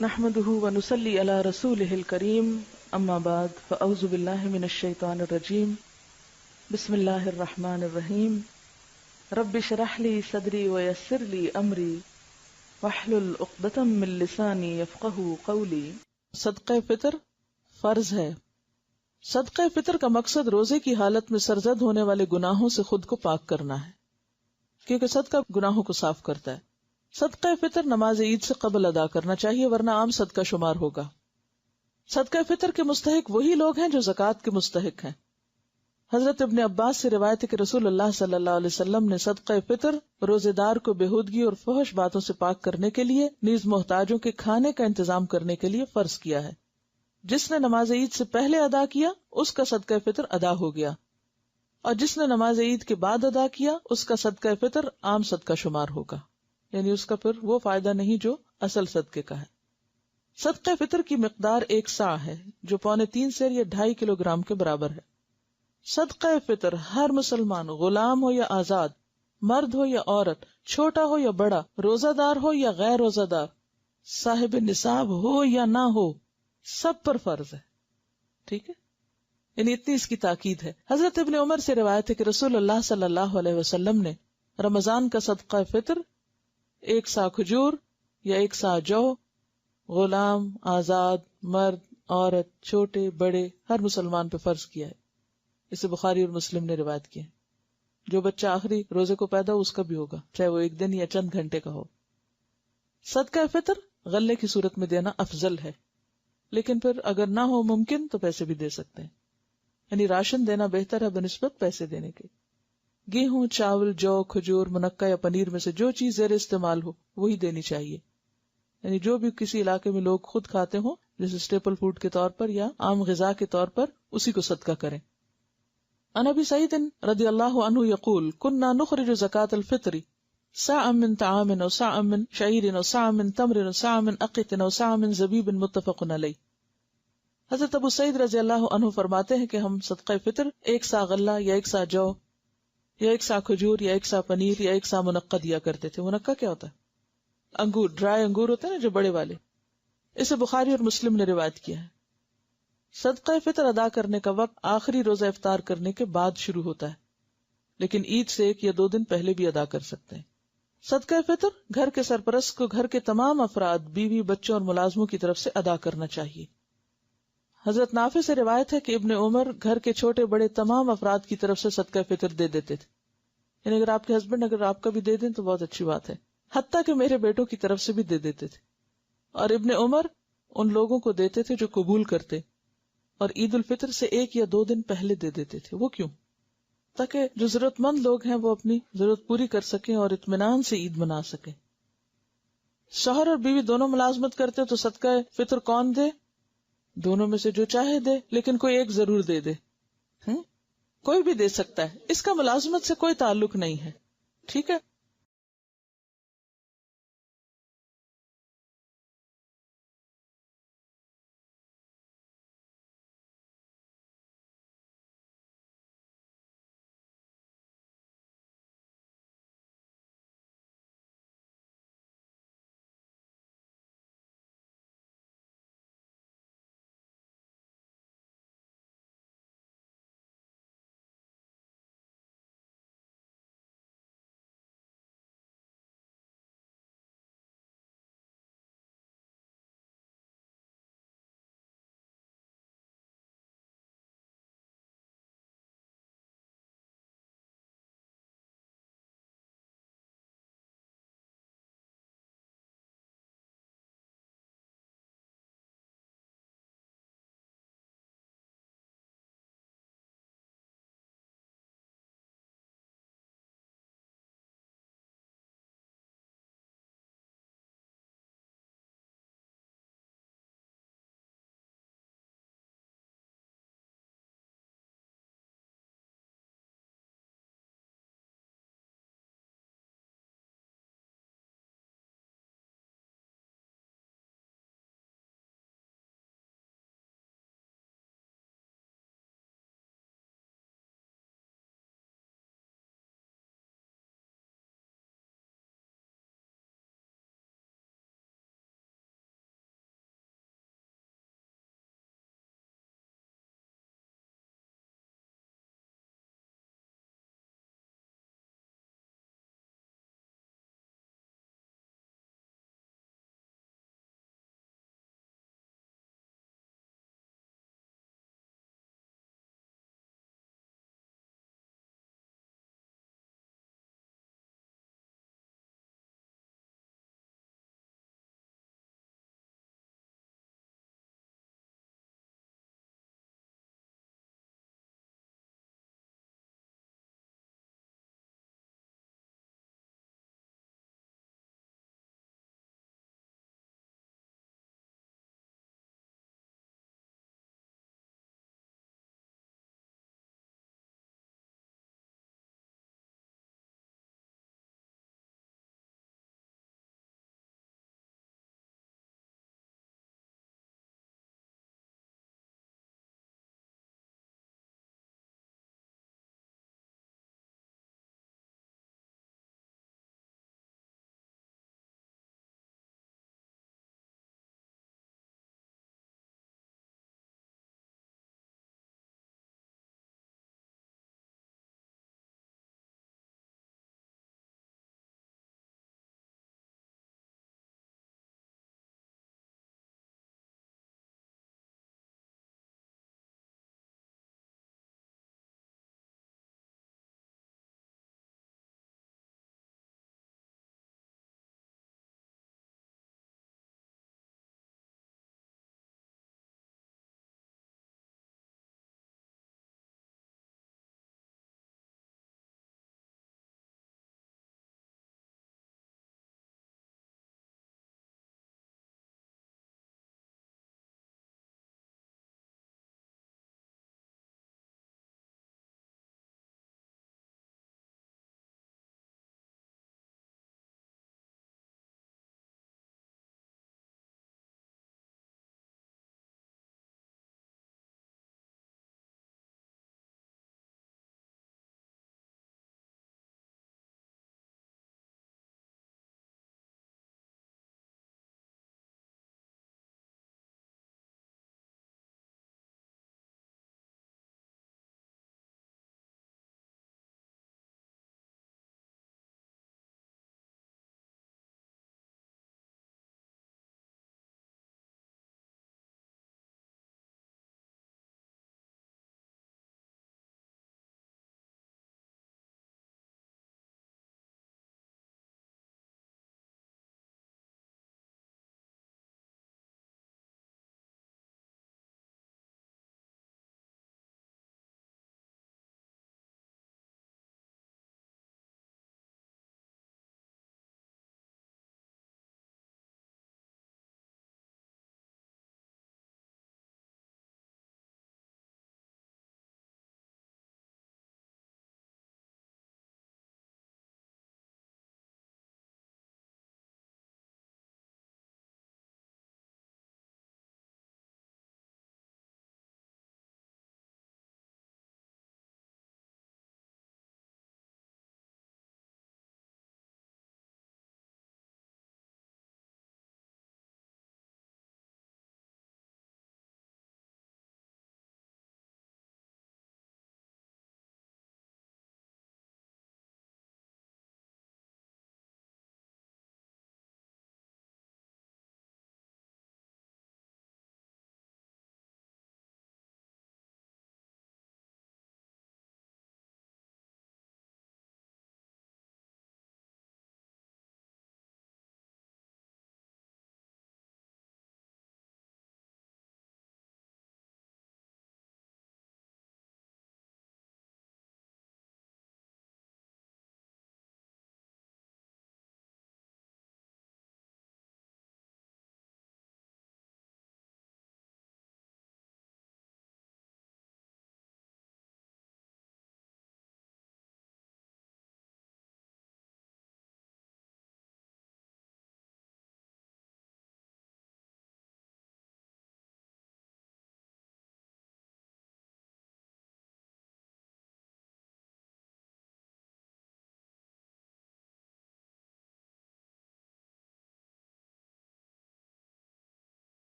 نحمده ونصلي على رسوله الكريم اما بعد فاعوذ بالله من الشيطان الرجيم بسم الله الرحمن الرحيم رب اشرح لي صدري ويسر لي امري واحلل عقدة من لساني يفقهوا قولي۔ صدقہ فطر فرض ہے۔ صدقہ فطر کا مقصد روزے کی حالت میں سرزد ہونے والے گناہوں سے خود کو پاک کرنا ہے، کیونکہ صدقہ گناہوں کو صاف کرتا ہے۔ صدقہ فطر نماز عید سے قبل ادا کرنا چاہیے، ورنہ عام صدقہ شمار ہوگا۔ صدقہ فطر کے مستحق وہی لوگ ہیں جو زکوٰۃ کے مستحق ہیں۔ حضرت ابن عباس سے روایت ہے کہ رسول اللہ صلی اللہ علیہ وسلم نے صدقہ فطر روزے دار کو بےہودگی اور فحش باتوں سے پاک کرنے کے لیے نیز محتاجوں کے کھانے کا انتظام کرنے کے لیے فرض کیا ہے۔ جس نے نماز عید سے پہلے ادا کیا اس کا صدقہ فطر ادا ہو گیا، اور جس نے نماز عید کے بعد ادا کیا اس کا صدقہ فطر عام صدقہ شمار ہوگا، یعنی اس کا پھر وہ فائدہ نہیں جو اصل صدقے کا ہے۔ صدقہ فطر کی مقدار 1 صاع ہے، جو 3.25 سیر یا 2.5 کلو گرام کے برابر ہے۔ صدقہ فطر ہر مسلمان، غلام ہو یا آزاد، مرد ہو یا عورت، چھوٹا ہو یا بڑا، روزہ دار ہو یا غیر روزہ دار، صاحب نصاب ہو یا نہ ہو، سب پر فرض ہے۔ ٹھیک ہے، یعنی اتنی اس کی تاکید ہے۔ حضرت ابن عمر سے روایت ہے کہ رسول اللہ صلی اللہ علیہ وسلم نے رمضان کا صدقہ فطر 1 صاع کھجور یا 1 صاع جو، غلام، آزاد، مرد، عورت، چھوٹے بڑے ہر مسلمان پہ فرض کیا ہے۔ اسے بخاری اور مسلم نے روایت کیا ہے۔ جو بچہ آخری روزے کو پیدا ہو اس کا بھی ہوگا، چاہے وہ 1 دن یا چند گھنٹے کا ہو۔ صدقہ فطر غلے کی صورت میں دینا افضل ہے، لیکن پھر اگر نہ ہو ممکن تو پیسے بھی دے سکتے ہیں، یعنی راشن دینا بہتر ہے بنسبت پیسے دینے کے۔ گیہوں، چاول، جو، کھجور، منقع یا پنیر میں سے جو چیز زیر استعمال ہو وہی دینی چاہیے، یعنی جو بھی کسی علاقے میں لوگ خود کھاتے ہوں جیسے اسٹیپل فوڈ کے طور پر یا عام غذا کے طور پر، اسی کو صدقہ کریں۔ عن ابی سعید رضی اللہ عنہ یقول كنا نخرج زکاة الفطر صاعا من طعام او صاعا من شعیر او صاعا من تمر او صاعا من اقط او صاعا من زبیب متفق علیہ۔ حضرت ابو سعید رضی اللہ عنہ فرماتے ہیں کہ ہم صدقہ فطر 1 صاع غلہ یا 1 صاع جو یا 1 صاع کھجور یا 1 صاع پنیر یا 1 صاع منقع دیا کرتے تھے۔ منقع کیا ہوتا ہے؟ انگور، ڈرائی انگور ہوتے ہیں نا جو بڑے والے۔ اسے بخاری اور مسلم نے روایت کیا ہے۔ صدقہ فطر ادا کرنے کا وقت آخری روزہ افطار کرنے کے بعد شروع ہوتا ہے، لیکن عید سے 1 یا 2 دن پہلے بھی ادا کر سکتے ہیں۔ صدقہ فطر گھر کے سرپرست کو گھر کے تمام افراد، بیوی، بچوں اور ملازموں کی طرف سے ادا کرنا چاہیے۔ حضرت نافع سے روایت ہے کہ ابن عمر گھر کے چھوٹے بڑے تمام افراد کی طرف سے صدقہ فطر دے دیتے تھے، یعنی اگر آپ کے ہسبینڈ اگر آپ کا بھی دے دیں تو بہت اچھی بات ہے، حتیٰ کہ میرے بیٹوں کی طرف سے بھی دے دیتے تھے۔ اور ابن عمر ان لوگوں کو دیتے تھے جو قبول کرتے، اور عید الفطر سے 1 یا 2 دن پہلے دے دیتے تھے۔ وہ کیوں؟ تاکہ جو ضرورت مند لوگ ہیں وہ اپنی ضرورت پوری کر سکیں اور اطمینان سے عید منا سکیں۔ شوہر اور بیوی دونوں ملازمت کرتے تو صدقہ فطر کون دے؟ دونوں میں سے جو چاہے دے، لیکن کوئی ایک ضرور دے دے۔ کوئی بھی دے سکتا ہے، اس کا ملازمت سے کوئی تعلق نہیں ہے، ٹھیک ہے؟